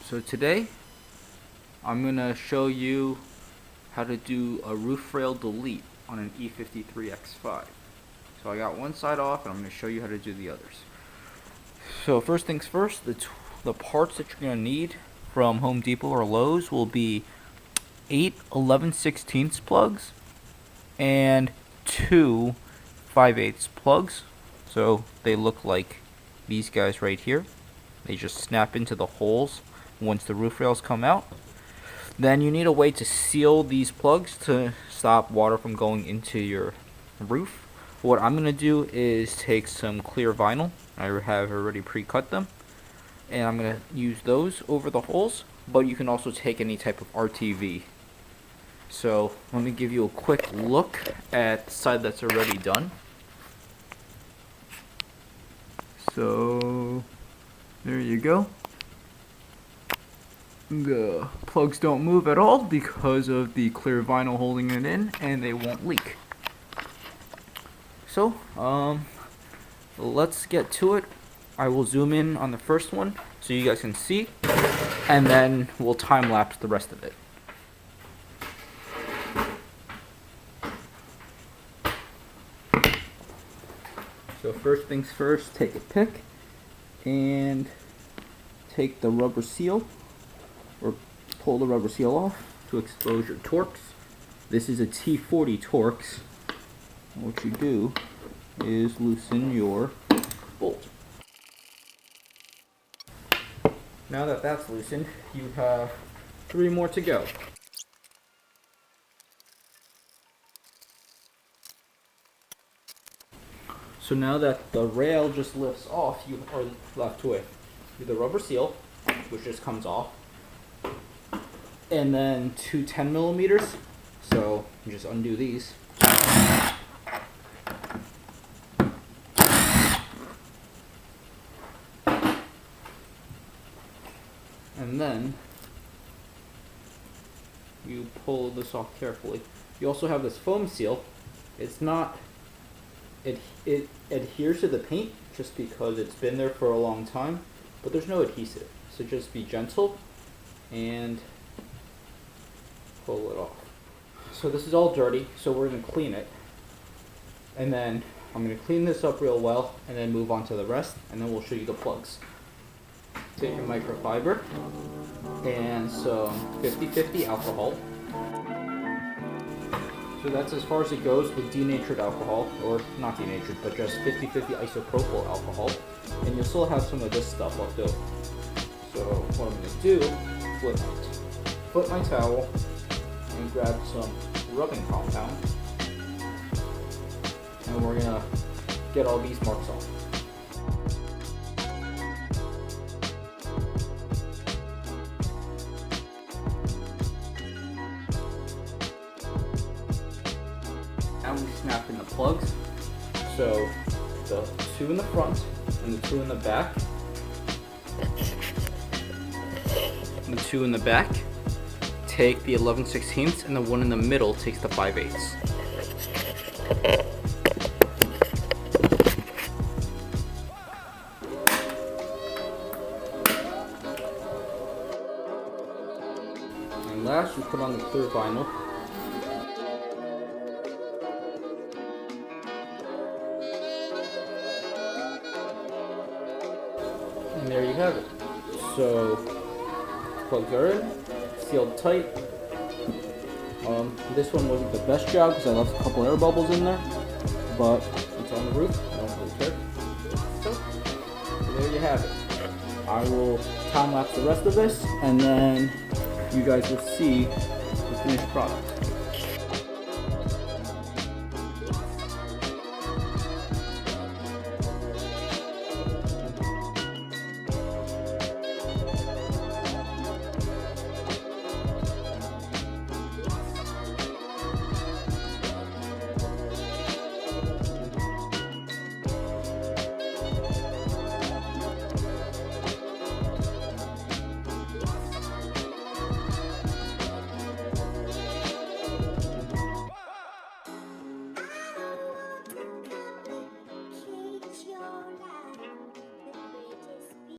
So today I'm going to show you how to do a roof rail delete on an E53 X5. So I got one side off and I'm going to show you how to do the others. So first things first, the parts that you're going to need from Home Depot or Lowe's will be 8 11/16 plugs and 2 5/8 plugs. So they look like these guys right here. They just snap into the holes once the roof rails come out. Then you need a way to seal these plugs to stop water from going into your roof. What I'm going to do is take some clear vinyl. I have already pre-cut them. And I'm going to use those over the holes. But you can also take any type of RTV. So let me give you a quick look at the side that's already done. So there you go. The plugs don't move at all because of the clear vinyl holding it in, and they won't leak. So let's get to it. I will zoom in on the first one so you guys can see, and then we'll time lapse the rest of it. So first things first, take a pick and take the rubber seal, or pull the rubber seal off to expose your Torx. This is a T40 Torx. What you do is loosen your bolt. Now that that's loosened, you have 3 more to go. So now that the rail just lifts off, you are left with the rubber seal, which just comes off, and then 2 10mm. So you just undo these. And then you pull this off carefully. You also have this foam seal. It's not, it adheres to the paint just because it's been there for a long time, but there's no adhesive. So just be gentle and pull it off. So this is all dirty, so we're going to clean it. And then I'm going to clean this up real well and then move on to the rest, and then we'll show you the plugs. Take your microfiber and some 50/50 alcohol. So that's as far as it goes with denatured alcohol, or not denatured, but just 50/50 isopropyl alcohol. And you'll still have some of this stuff left over. So what I'm going to do, flip my towel and grab some rubbing compound. And we're going to get all these marks off. Now we snap in the plugs. So the 2 in the front and the 2 in the back. And the 2 in the back take the 11/16, and the one in the middle takes the 5/8. And last, you put on the clear vinyl. And there you have it. So plugs are in, sealed tight. This one wasn't the best job because I left a couple air bubbles in there, but it's on the roof. I don't really care. So there you have it. I will time lapse the rest of this, and then you guys will see the finished product.